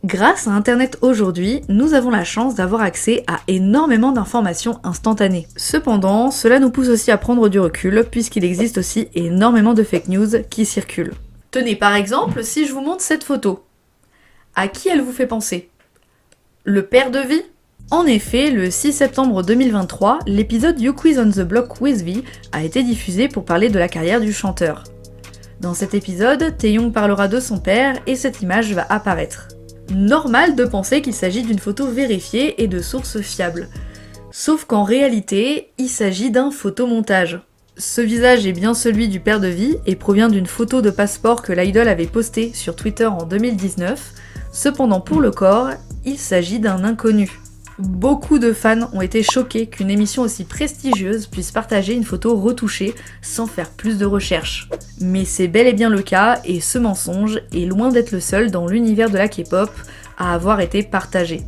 Grâce à Internet aujourd'hui, nous avons la chance d'avoir accès à énormément d'informations instantanées. Cependant, cela nous pousse aussi à prendre du recul, puisqu'il existe aussi énormément de fake news qui circulent. Tenez par exemple, si je vous montre cette photo, à qui elle vous fait penser? Le père de Vi? En effet, le 6 septembre 2023, l'épisode You Quiz on the Block with Vi a été diffusé pour parler de la carrière du chanteur. Dans cet épisode, Taeyong parlera de son père et cette image va apparaître. Normal de penser qu'il s'agit d'une photo vérifiée et de sources fiables. Sauf qu'en réalité, il s'agit d'un photomontage. Ce visage est bien celui du père de Vi et provient d'une photo de passeport que l'idol avait postée sur Twitter en 2019. Cependant pour le corps, il s'agit d'un inconnu. Beaucoup de fans ont été choqués qu'une émission aussi prestigieuse puisse partager une photo retouchée sans faire plus de recherches. Mais c'est bel et bien le cas et ce mensonge est loin d'être le seul dans l'univers de la K-pop à avoir été partagé.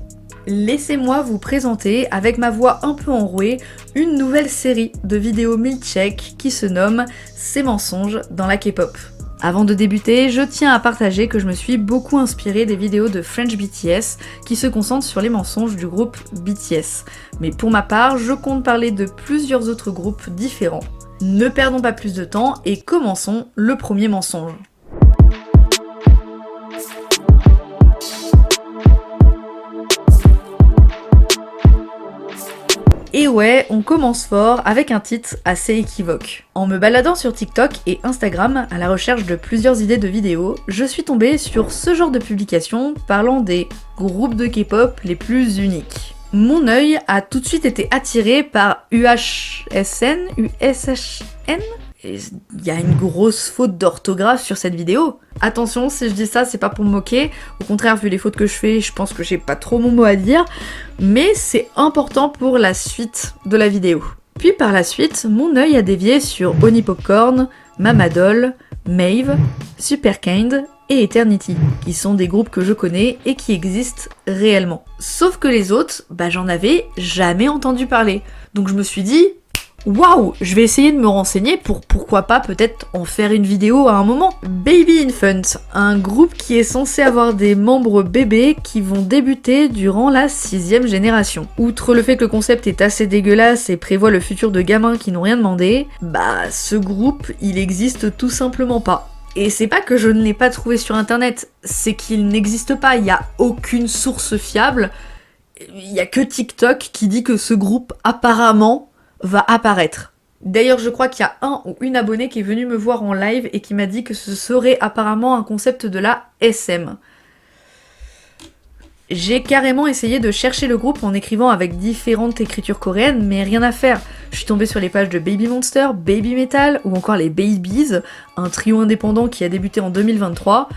Laissez-moi vous présenter, avec ma voix un peu enrouée, une nouvelle série de vidéos milkshake qui se nomme « Ces mensonges dans la K-pop ». Avant de débuter, je tiens à partager que je me suis beaucoup inspirée des vidéos de French BTS qui se concentrent sur les mensonges du groupe BTS. Mais pour ma part, je compte parler de plusieurs autres groupes différents. Ne perdons pas plus de temps et commençons le premier mensonge. Et ouais, on commence fort avec un titre assez équivoque. En me baladant sur TikTok et Instagram à la recherche de plusieurs idées de vidéos, je suis tombée sur ce genre de publication parlant des groupes de K-pop les plus uniques. Mon œil a tout de suite été attiré par UHSN. Il y a une grosse faute d'orthographe sur cette vidéo. Attention, si je dis ça, c'est pas pour me moquer. Au contraire, vu les fautes que je fais, je pense que j'ai pas trop mon mot à dire. Mais c'est important pour la suite de la vidéo. Puis par la suite, mon œil a dévié sur Oni Popcorn, Mamadol, Maeve, Superkind et Eternity, qui sont des groupes que je connais et qui existent réellement. Sauf que les autres, j'en avais jamais entendu parler. Donc je me suis dit, waouh, je vais essayer de me renseigner pour pourquoi pas peut-être en faire une vidéo à un moment. Baby Infant, un groupe qui est censé avoir des membres bébés qui vont débuter durant la 6ème génération. Outre le fait que le concept est assez dégueulasse et prévoit le futur de gamins qui n'ont rien demandé, ce groupe, il existe tout simplement pas. Et c'est pas que je ne l'ai pas trouvé sur internet, c'est qu'il n'existe pas, il y a aucune source fiable, il y a que TikTok qui dit que ce groupe apparemment va apparaître. D'ailleurs, je crois qu'il y a un ou une abonnée qui est venue me voir en live et qui m'a dit que ce serait apparemment un concept de la SM. J'ai carrément essayé de chercher le groupe en écrivant avec différentes écritures coréennes, mais rien à faire. Je suis tombée sur les pages de Baby Monster, Baby Metal ou encore les Babies, un trio indépendant qui a débuté en 2023.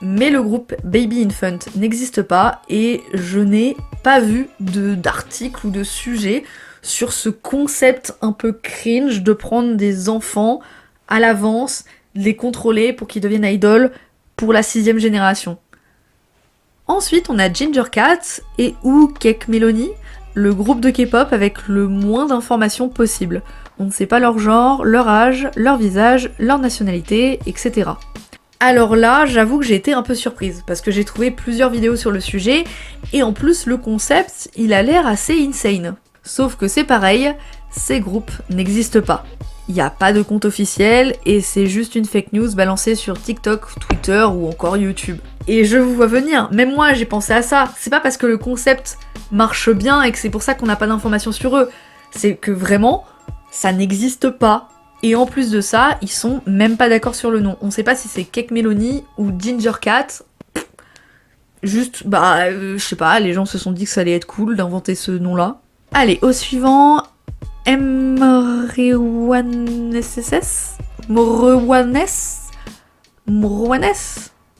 Mais le groupe Baby Infant n'existe pas et je n'ai pas vu d'article ou de sujet sur ce concept un peu cringe de prendre des enfants à l'avance, les contrôler pour qu'ils deviennent idoles pour la 6ème génération. Ensuite, on a Ginger Cat et ou Cake Melony, le groupe de K-pop avec le moins d'informations possible. On ne sait pas leur genre, leur âge, leur visage, leur nationalité, etc. Alors là, j'avoue que j'ai été un peu surprise, parce que j'ai trouvé plusieurs vidéos sur le sujet, et en plus le concept, il a l'air assez insane. Sauf que c'est pareil, ces groupes n'existent pas. Il n'y a pas de compte officiel et c'est juste une fake news balancée sur TikTok, Twitter ou encore YouTube. Et je vous vois venir, même moi j'ai pensé à ça. C'est pas parce que le concept marche bien et que c'est pour ça qu'on n'a pas d'informations sur eux. C'est que vraiment, ça n'existe pas. Et en plus de ça, ils sont même pas d'accord sur le nom. On sait pas si c'est Cake Melony ou Ginger Cat. Juste, je sais pas, les gens se sont dit que ça allait être cool d'inventer ce nom-là. Allez, au suivant, Morowanes,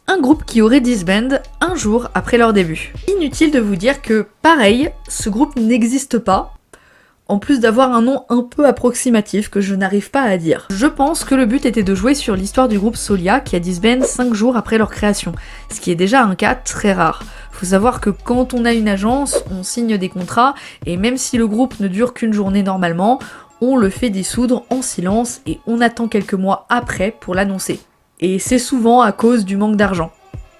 un groupe qui aurait disband un jour après leur début. Inutile de vous dire que, pareil, ce groupe n'existe pas, en plus d'avoir un nom un peu approximatif que je n'arrive pas à dire. Je pense que le but était de jouer sur l'histoire du groupe Solia qui a disband 5 jours après leur création, ce qui est déjà un cas très rare. Faut savoir que quand on a une agence, on signe des contrats, et même si le groupe ne dure qu'une journée normalement, on le fait dissoudre en silence et on attend quelques mois après pour l'annoncer. Et c'est souvent à cause du manque d'argent.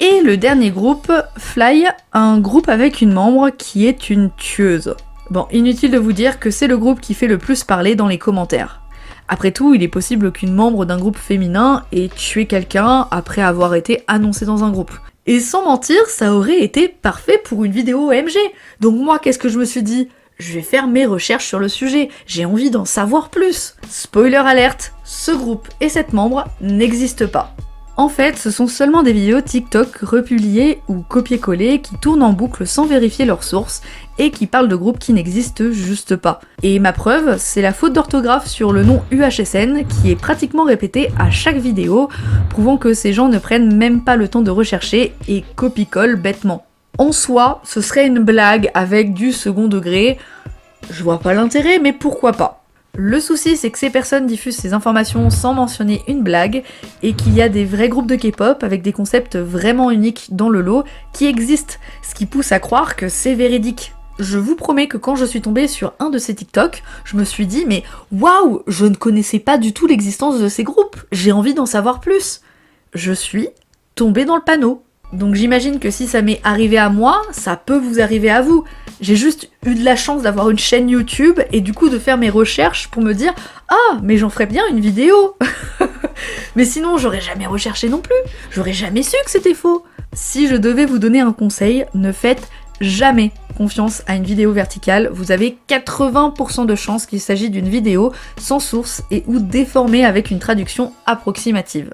Et le dernier groupe, Fly, un groupe avec une membre qui est une tueuse. Bon, inutile de vous dire que c'est le groupe qui fait le plus parler dans les commentaires. Après tout, il est possible qu'une membre d'un groupe féminin ait tué quelqu'un après avoir été annoncée dans un groupe. Et sans mentir, ça aurait été parfait pour une vidéo OMG. Donc moi, qu'est-ce que je me suis dit ? Je vais faire mes recherches sur le sujet, j'ai envie d'en savoir plus. Spoiler alerte, ce groupe et cette membre n'existent pas. En fait, ce sont seulement des vidéos TikTok republiées ou copiées-collées qui tournent en boucle sans vérifier leurs sources et qui parlent de groupes qui n'existent juste pas. Et ma preuve, c'est la faute d'orthographe sur le nom UHSN qui est pratiquement répétée à chaque vidéo, prouvant que ces gens ne prennent même pas le temps de rechercher et copie-collent bêtement. En soi, ce serait une blague avec du second degré, je vois pas l'intérêt, mais pourquoi pas. Le souci, c'est que ces personnes diffusent ces informations sans mentionner une blague, et qu'il y a des vrais groupes de K-pop avec des concepts vraiment uniques dans le lot qui existent, ce qui pousse à croire que c'est véridique. Je vous promets que quand je suis tombée sur un de ces TikTok, je me suis dit mais waouh, je ne connaissais pas du tout l'existence de ces groupes, j'ai envie d'en savoir plus. Je suis tombée dans le panneau. Donc j'imagine que si ça m'est arrivé à moi, ça peut vous arriver à vous. J'ai juste eu de la chance d'avoir une chaîne YouTube et du coup de faire mes recherches pour me dire « Ah, mais j'en ferais bien une vidéo !» Mais sinon, j'aurais jamais recherché non plus. J'aurais jamais su que c'était faux. Si je devais vous donner un conseil, ne faites jamais confiance à une vidéo verticale. Vous avez 80% de chances qu'il s'agit d'une vidéo sans source et ou déformée avec une traduction approximative.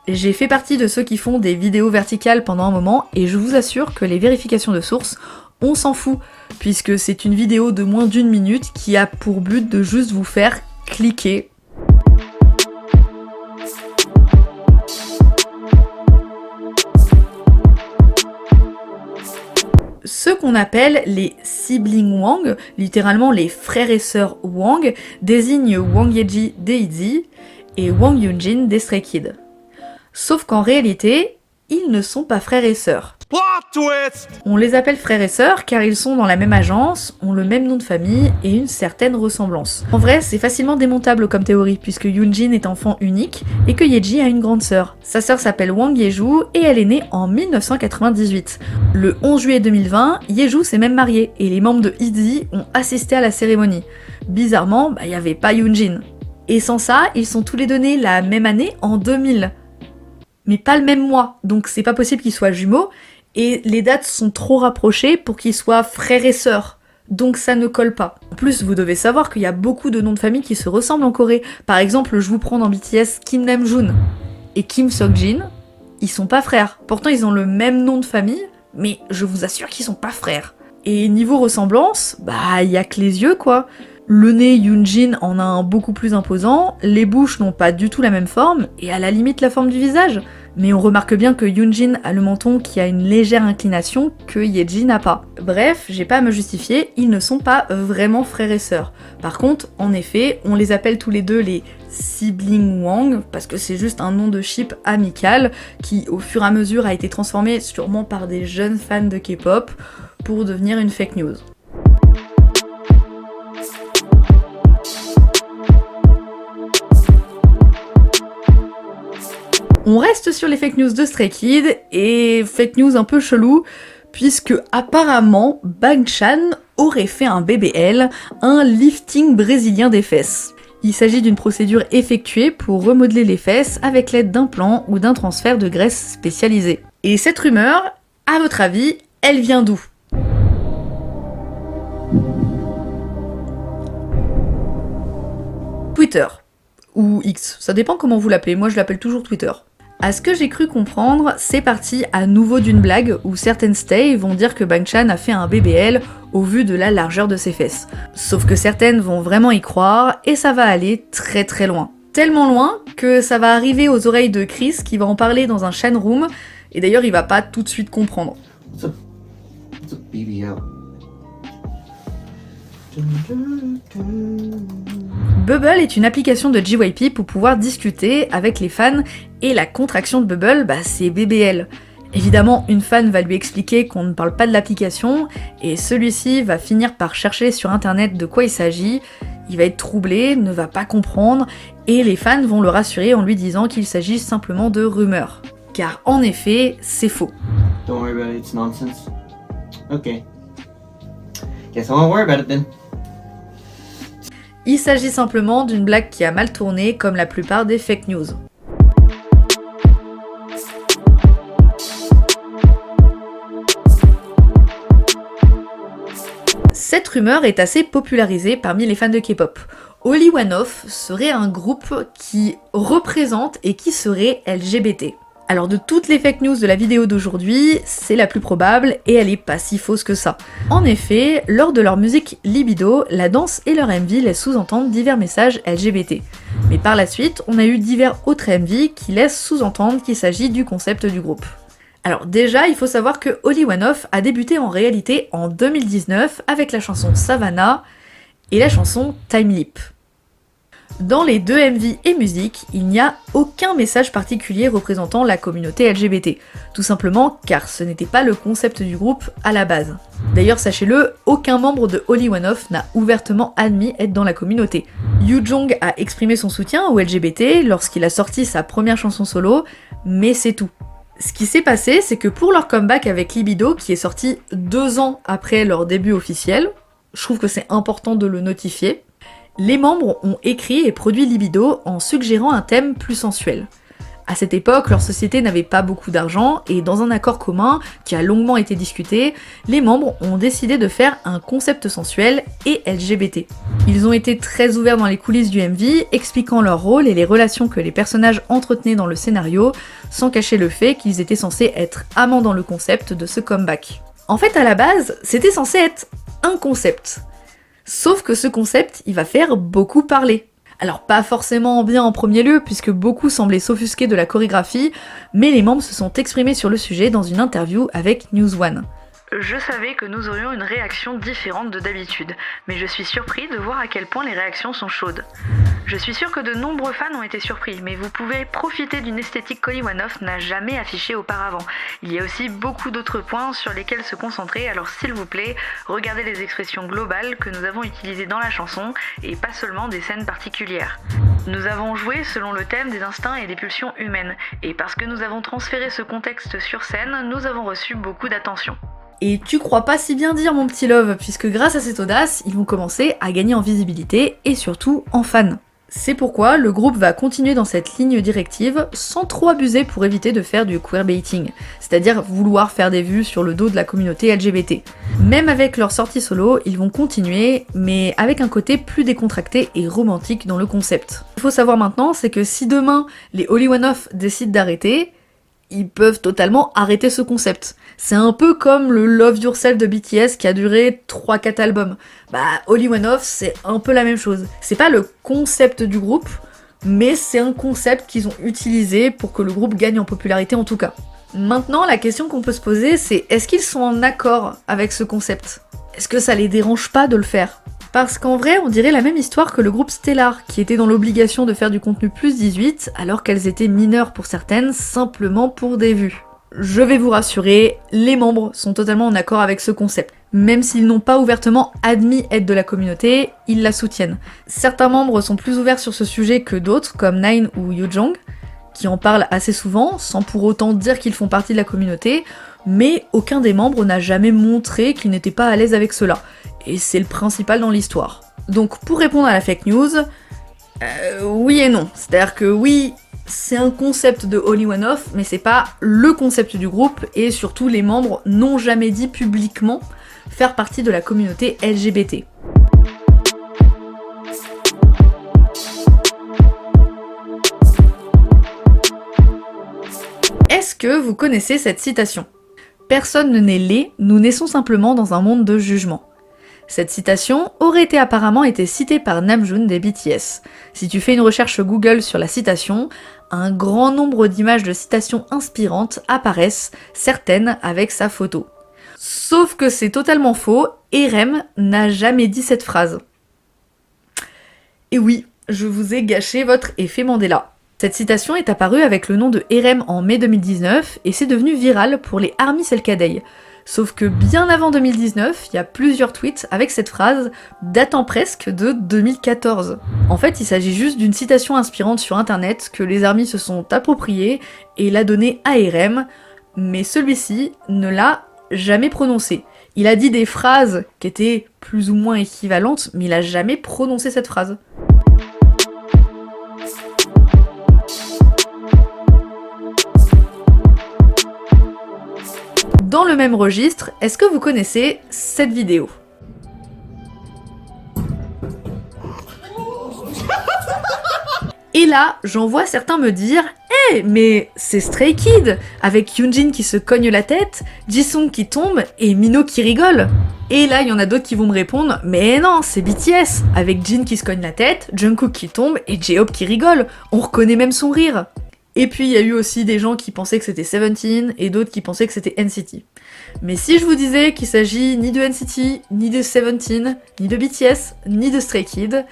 J'ai fait partie de ceux qui font des vidéos verticales pendant un moment et je vous assure que les vérifications de sources, on s'en fout, puisque c'est une vidéo de moins d'1 minute qui a pour but de juste vous faire cliquer. Ceux qu'on appelle les siblings Wang, littéralement les frères et sœurs Wang, désignent Wang Yeji des ITZY et Wang Yunjin des Stray Kids. Sauf qu'en réalité, ils ne sont pas frères et sœurs. Plot twist! On les appelle frères et sœurs car ils sont dans la même agence, ont le même nom de famille et une certaine ressemblance. En vrai, c'est facilement démontable comme théorie puisque Yunjin est enfant unique et que Yeji a une grande sœur. Sa sœur s'appelle Wang Yeju et elle est née en 1998. Le 11 juillet 2020, Yeju s'est même mariée et les membres de ITZY ont assisté à la cérémonie. Bizarrement, il n'y avait pas Yunjin. Et sans ça, ils sont tous les deux nés la même année en 2000. Mais pas le même mois, donc c'est pas possible qu'ils soient jumeaux, et les dates sont trop rapprochées pour qu'ils soient frères et sœurs, donc ça ne colle pas. En plus, vous devez savoir qu'il y a beaucoup de noms de famille qui se ressemblent en Corée. Par exemple, je vous prends dans BTS Kim Namjoon et Kim Seokjin, ils sont pas frères. Pourtant, ils ont le même nom de famille, mais je vous assure qu'ils sont pas frères. Et niveau ressemblance, il y a que les yeux quoi. Le nez, Yunjin en a un beaucoup plus imposant, les bouches n'ont pas du tout la même forme, et à la limite la forme du visage. Mais on remarque bien que Yunjin a le menton qui a une légère inclination que Yeji n'a pas. Bref, j'ai pas à me justifier, ils ne sont pas vraiment frères et sœurs. Par contre, en effet, on les appelle tous les deux les siblings Wang, parce que c'est juste un nom de ship amical qui au fur et à mesure a été transformé sûrement par des jeunes fans de K-pop pour devenir une fake news. On reste sur les fake news de Stray Kids, et fake news un peu chelou, puisque apparemment Bang Chan aurait fait un BBL, un lifting brésilien des fesses. Il s'agit d'une procédure effectuée pour remodeler les fesses avec l'aide d'un plan ou d'un transfert de graisse spécialisé. Et cette rumeur, à votre avis, elle vient d'où ? Twitter. Ou X, ça dépend comment vous l'appelez, moi je l'appelle toujours Twitter. À ce que j'ai cru comprendre, c'est parti à nouveau d'une blague où certaines stays vont dire que Bang Chan a fait un BBL au vu de la largeur de ses fesses. Sauf que certaines vont vraiment y croire et ça va aller très très loin. Tellement loin que ça va arriver aux oreilles de Chris qui va en parler dans un Shan Room et d'ailleurs il va pas tout de suite comprendre. It's a BBL. Bubble est une application de JYP pour pouvoir discuter avec les fans et la contraction de Bubble, c'est BBL. Évidemment, une fan va lui expliquer qu'on ne parle pas de l'application et celui-ci va finir par chercher sur internet de quoi il s'agit, il va être troublé, ne va pas comprendre et les fans vont le rassurer en lui disant qu'il s'agit simplement de rumeurs. car en effet, c'est faux. Don't worry about it, it's nonsense. Okay. Guess I won't worry about it then. Il s'agit simplement d'une blague qui a mal tourné comme la plupart des fake news. Cette rumeur est assez popularisée parmi les fans de K-pop. Only One Of serait un groupe qui représente et qui serait LGBT. Alors de toutes les fake news de la vidéo d'aujourd'hui, c'est la plus probable et elle est pas si fausse que ça. En effet, lors de leur musique Libido, la danse et leur MV laissent sous-entendre divers messages LGBT. Mais par la suite, on a eu divers autres MV qui laissent sous-entendre qu'il s'agit du concept du groupe. Alors déjà, il faut savoir que Only One Of a débuté en réalité en 2019 avec la chanson Savannah et la chanson Time Leap. Dans les deux MV et musique, il n'y a aucun message particulier représentant la communauté LGBT, tout simplement car ce n'était pas le concept du groupe à la base. D'ailleurs, sachez-le, aucun membre de Only One Of n'a ouvertement admis être dans la communauté. Yoo-jong a exprimé son soutien aux LGBT lorsqu'il a sorti sa première chanson solo, mais c'est tout. Ce qui s'est passé, c'est que pour leur comeback avec Libido, qui est sorti 2 ans après leur début officiel, je trouve que c'est important de le notifier, les membres ont écrit et produit Libido en suggérant un thème plus sensuel. À cette époque, leur société n'avait pas beaucoup d'argent et dans un accord commun qui a longuement été discuté, les membres ont décidé de faire un concept sensuel et LGBT. Ils ont été très ouverts dans les coulisses du MV, expliquant leur rôle et les relations que les personnages entretenaient dans le scénario, sans cacher le fait qu'ils étaient censés être amants dans le concept de ce comeback. En fait, à la base, c'était censé être un concept. Sauf que ce concept, il va faire beaucoup parler. Alors pas forcément bien en premier lieu, puisque beaucoup semblaient s'offusquer de la chorégraphie, mais les membres se sont exprimés sur le sujet dans une interview avec News One. Je savais que nous aurions une réaction différente de d'habitude, mais je suis surpris de voir à quel point les réactions sont chaudes. Je suis sûr que de nombreux fans ont été surpris, mais vous pouvez profiter d'une esthétique qu'Only One Of n'a jamais affichée auparavant. Il y a aussi beaucoup d'autres points sur lesquels se concentrer, alors s'il vous plaît, regardez les expressions globales que nous avons utilisées dans la chanson, et pas seulement des scènes particulières. Nous avons joué selon le thème des instincts et des pulsions humaines, et parce que nous avons transféré ce contexte sur scène, nous avons reçu beaucoup d'attention. Et tu crois pas si bien dire mon petit love, puisque grâce à cette audace, ils vont commencer à gagner en visibilité et surtout en fans. C'est pourquoi le groupe va continuer dans cette ligne directive sans trop abuser pour éviter de faire du queerbaiting, c'est-à-dire vouloir faire des vues sur le dos de la communauté LGBT. Même avec leur sortie solo, ils vont continuer, mais avec un côté plus décontracté et romantique dans le concept. Ce qu'il faut savoir maintenant, c'est que si demain les Only One Of décident d'arrêter, ils peuvent totalement arrêter ce concept. C'est un peu comme le Love Yourself de BTS qui a duré 3-4 albums. Only One Of, c'est un peu la même chose. C'est pas le concept du groupe, mais c'est un concept qu'ils ont utilisé pour que le groupe gagne en popularité en tout cas. Maintenant, la question qu'on peut se poser, c'est est-ce qu'ils sont en accord avec ce concept ? Est-ce que ça les dérange pas de le faire ? Parce qu'en vrai, on dirait la même histoire que le groupe Stellar, qui était dans l'obligation de faire du contenu plus 18, alors qu'elles étaient mineures pour certaines, simplement pour des vues. Je vais vous rassurer, les membres sont totalement en accord avec ce concept. Même s'ils n'ont pas ouvertement admis être de la communauté, ils la soutiennent. Certains membres sont plus ouverts sur ce sujet que d'autres, comme Nine ou Yoo-jong, qui en parlent assez souvent, sans pour autant dire qu'ils font partie de la communauté, mais aucun des membres n'a jamais montré qu'ils n'étaient pas à l'aise avec cela. Et c'est le principal dans l'histoire. Donc pour répondre à la fake news, oui et non. C'est-à-dire que oui, c'est un concept de Only One Of, mais c'est pas le concept du groupe, et surtout les membres n'ont jamais dit publiquement faire partie de la communauté LGBT. Est-ce que vous connaissez cette citation ? Personne ne naît laid, nous naissons simplement dans un monde de jugement. Cette citation aurait apparemment été citée par Namjoon des BTS. Si tu fais une recherche Google sur la citation, un grand nombre d'images de citations inspirantes apparaissent, certaines avec sa photo. Sauf que c'est totalement faux, RM n'a jamais dit cette phrase. Et oui, je vous ai gâché votre effet Mandela. Cette citation est apparue avec le nom de RM en mai 2019 et c'est devenu viral pour les ARMY Selka Day. Sauf que bien avant 2019, il y a plusieurs tweets avec cette phrase datant presque de 2014. En fait, il s'agit juste d'une citation inspirante sur internet que les armies se sont appropriées et l'a donnée à RM, mais celui-ci ne l'a jamais prononcée. Il a dit des phrases qui étaient plus ou moins équivalentes, mais il a jamais prononcé cette phrase. Dans le même registre, est-ce que vous connaissez cette vidéo ? Et là, j'en vois certains me dire « Eh, mais c'est Stray Kids, avec Yoonjin qui se cogne la tête, Jisung qui tombe et Mino qui rigole !» Et là, il y en a d'autres qui vont me répondre « Mais non, c'est BTS, avec Jin qui se cogne la tête, Jungkook qui tombe et J-Hope qui rigole, on reconnaît même son rire !» Et puis il y a eu aussi des gens qui pensaient que c'était Seventeen et d'autres qui pensaient que c'était NCT. Mais si je vous disais qu'il s'agit ni de NCT, ni de Seventeen, ni de BTS, ni de Stray Kids,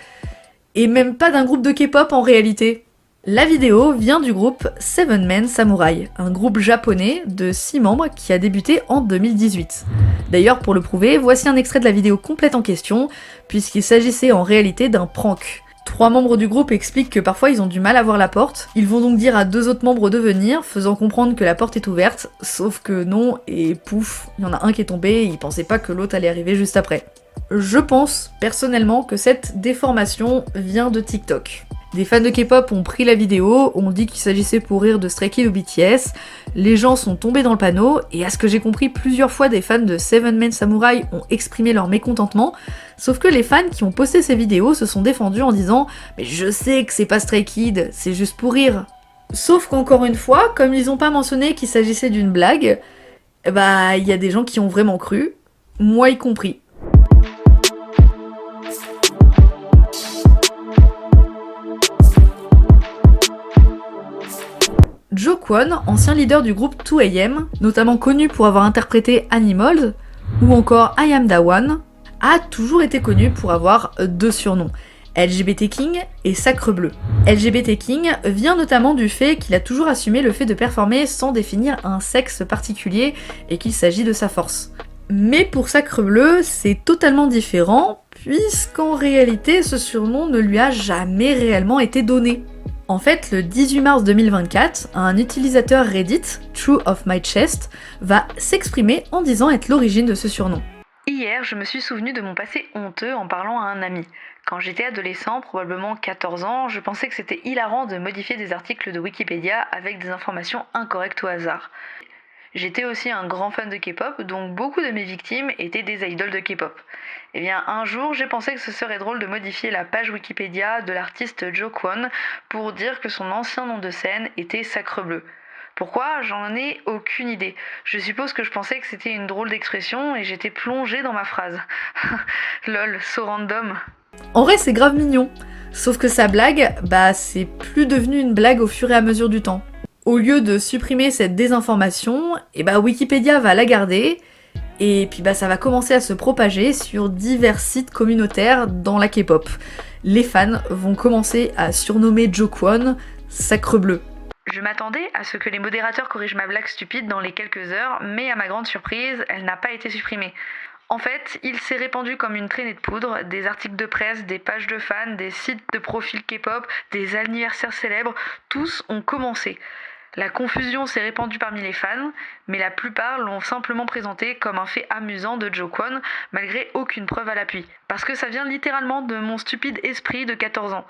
et même pas d'un groupe de K-pop en réalité. La vidéo vient du groupe Seven Men Samurai, un groupe japonais de 6 membres qui a débuté en 2018. D'ailleurs, pour le prouver, voici un extrait de la vidéo complète en question, puisqu'il s'agissait en réalité d'un prank. 3 membres du groupe expliquent que parfois ils ont du mal à voir la porte, ils vont donc dire à 2 autres membres de venir, faisant comprendre que la porte est ouverte, sauf que non, et pouf, il y en a un qui est tombé et il pensait pas que l'autre allait arriver juste après. Je pense, personnellement, que cette déformation vient de TikTok. Des fans de K-pop ont pris la vidéo, ont dit qu'il s'agissait pour rire de Stray Kids ou BTS, les gens sont tombés dans le panneau, et à ce que j'ai compris, plusieurs fois des fans de Seven Men Samurai ont exprimé leur mécontentement, sauf que les fans qui ont posté ces vidéos se sont défendus en disant « Mais je sais que c'est pas Stray Kids, c'est juste pour rire ». Sauf qu'encore une fois, comme ils ont pas mentionné qu'il s'agissait d'une blague, bah il y a des gens qui ont vraiment cru, moi y compris. Jo Kwon, ancien leader du groupe 2AM, notamment connu pour avoir interprété Animals, ou encore I Am Da One, a toujours été connu pour avoir 2 surnoms, LGBT King et Sacre Bleu. LGBT King vient notamment du fait qu'il a toujours assumé le fait de performer sans définir un sexe particulier et qu'il s'agit de sa force. Mais pour Sacre Bleu, c'est totalement différent, puisqu'en réalité, ce surnom ne lui a jamais réellement été donné. En fait, le 18 mars 2024, un utilisateur Reddit, True of My Chest, va s'exprimer en disant être l'origine de ce surnom. Hier, je me suis souvenu de mon passé honteux en parlant à un ami. Quand j'étais adolescent, probablement 14 ans, je pensais que c'était hilarant de modifier des articles de Wikipédia avec des informations incorrectes au hasard. J'étais aussi un grand fan de K-pop, donc beaucoup de mes victimes étaient des idoles de K-pop. Eh bien, un jour, j'ai pensé que ce serait drôle de modifier la page Wikipédia de l'artiste Jo Kwon pour dire que son ancien nom de scène était Sacre Bleu. Pourquoi ? J'en ai aucune idée. Je suppose que je pensais que c'était une drôle d'expression et j'étais plongée dans ma phrase. Lol, so random. En vrai, c'est grave mignon. Sauf que sa blague, c'est plus devenu une blague au fur et à mesure du temps. Au lieu de supprimer cette désinformation, Wikipédia va la garder, et puis ça va commencer à se propager sur divers sites communautaires dans la K-pop. Les fans vont commencer à surnommer Jo Kwon Sacre Bleu. Je m'attendais à ce que les modérateurs corrigent ma blague stupide dans les quelques heures, mais à ma grande surprise, elle n'a pas été supprimée. En fait, il s'est répandu comme une traînée de poudre, des articles de presse, des pages de fans, des sites de profils K-pop, des anniversaires célèbres, tous ont commencé. La confusion s'est répandue parmi les fans, mais la plupart l'ont simplement présenté comme un fait amusant de Jo Kwon, malgré aucune preuve à l'appui. Parce que ça vient littéralement de mon stupide esprit de 14 ans.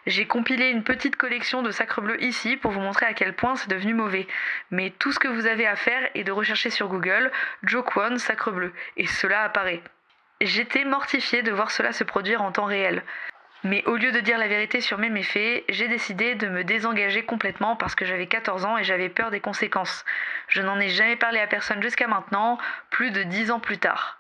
J'ai compilé une petite collection de Sacre Bleu ici pour vous montrer à quel point c'est devenu mauvais. Mais tout ce que vous avez à faire est de rechercher sur Google Jo Kwon Sacre Bleu, et cela apparaît. J'étais mortifiée de voir cela se produire en temps réel. Mais au lieu de dire la vérité sur mes méfaits, j'ai décidé de me désengager complètement parce que j'avais 14 ans et j'avais peur des conséquences. Je n'en ai jamais parlé à personne jusqu'à maintenant, plus de 10 ans plus tard.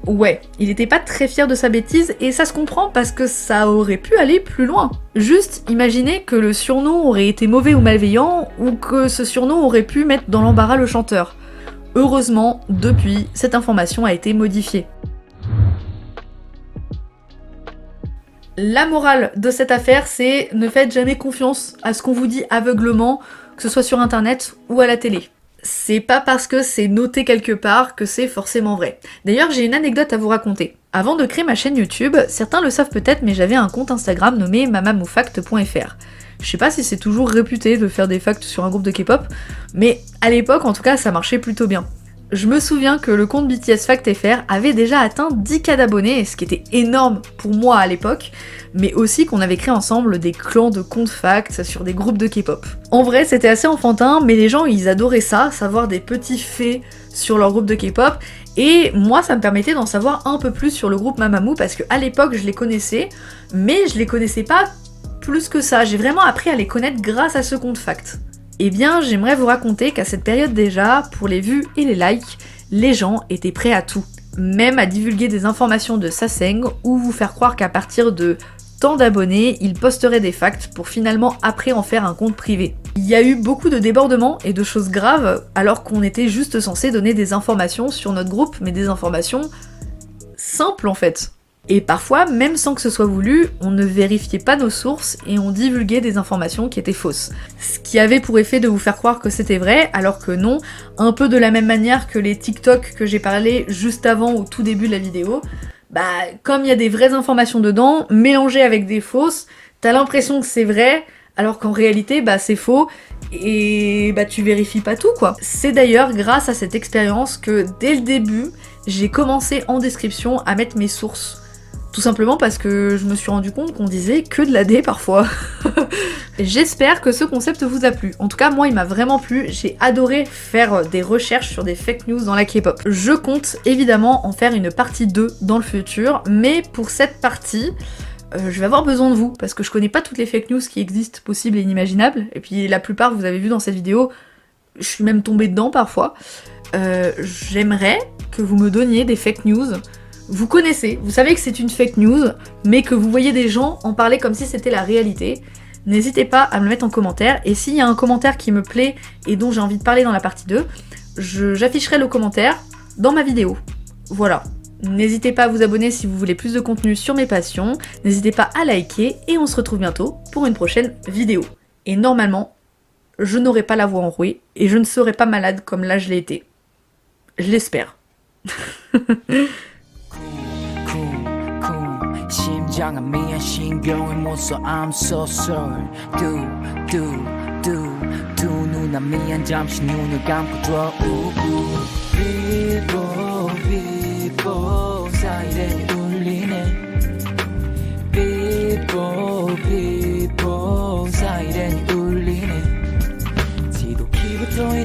Ouais, il était pas très fier de sa bêtise et ça se comprend parce que ça aurait pu aller plus loin. Juste imaginez que le surnom aurait été mauvais ou malveillant ou que ce surnom aurait pu mettre dans l'embarras le chanteur. Heureusement, depuis, cette information a été modifiée. La morale de cette affaire, c'est ne faites jamais confiance à ce qu'on vous dit aveuglement, que ce soit sur internet ou à la télé. c'est pas parce que c'est noté quelque part que c'est forcément vrai. D'ailleurs, j'ai une anecdote à vous raconter. Avant de créer ma chaîne YouTube, certains le savent peut-être, mais j'avais un compte Instagram nommé mamamufact.fr. Je sais pas si c'est toujours réputé de faire des facts sur un groupe de K-pop, mais à l'époque, en tout cas, ça marchait plutôt bien. Je me souviens que le compte BTS Fact FR avait déjà atteint 10K d'abonnés, ce qui était énorme pour moi à l'époque, mais aussi qu'on avait créé ensemble des clans de comptes facts sur des groupes de K-pop. En vrai, c'était assez enfantin, mais les gens, ils adoraient ça, savoir des petits faits sur leur groupe de K-pop, et moi, ça me permettait d'en savoir un peu plus sur le groupe Mamamoo, parce qu'à l'époque, je les connaissais, mais je les connaissais pas plus que ça. J'ai vraiment appris à les connaître grâce à ce compte fact. Eh bien, j'aimerais vous raconter qu'à cette période déjà, pour les vues et les likes, les gens étaient prêts à tout. Même à divulguer des informations de Saseng ou vous faire croire qu'à partir de tant d'abonnés, ils posteraient des facts pour finalement après en faire un compte privé. Il y a eu beaucoup de débordements et de choses graves alors qu'on était juste censé donner des informations sur notre groupe, mais des informations simples en fait. Et parfois, même sans que ce soit voulu, on ne vérifiait pas nos sources et on divulguait des informations qui étaient fausses. Ce qui avait pour effet de vous faire croire que c'était vrai, alors que non, un peu de la même manière que les TikTok que j'ai parlé juste avant au tout début de la vidéo, bah comme il y a des vraies informations dedans, mélangées avec des fausses, t'as l'impression que c'est vrai, alors qu'en réalité, bah c'est faux, et bah tu vérifies pas tout quoi. C'est d'ailleurs grâce à cette expérience que dès le début, j'ai commencé en description à mettre mes sources. Tout simplement parce que je me suis rendu compte qu'on disait que de la D parfois. J'espère que ce concept vous a plu. En tout cas, moi, il m'a vraiment plu. J'ai adoré faire des recherches sur des fake news dans la K-pop. Je compte évidemment en faire une partie 2 dans le futur, mais pour cette partie, je vais avoir besoin de vous, parce que je connais pas toutes les fake news qui existent, possibles et inimaginables, et puis la plupart, vous avez vu dans cette vidéo, je suis même tombée dedans parfois. J'aimerais que vous me donniez des fake news. Vous connaissez, vous savez que c'est une fake news, mais que vous voyez des gens en parler comme si c'était la réalité. N'hésitez pas à me le mettre en commentaire, et s'il y a un commentaire qui me plaît et dont j'ai envie de parler dans la partie 2, j'afficherai le commentaire dans ma vidéo. Voilà. N'hésitez pas à vous abonner si vous voulez plus de contenu sur mes passions, n'hésitez pas à liker, et on se retrouve bientôt pour une prochaine vidéo. Et normalement, je n'aurai pas la voix enrouée, et je ne serai pas malade comme là je l'ai été. Je l'espère. 심장은 미안 신경을 못 써 I'm so sorry 두 눈아 미안 잠시 눈을 감고 줘 비고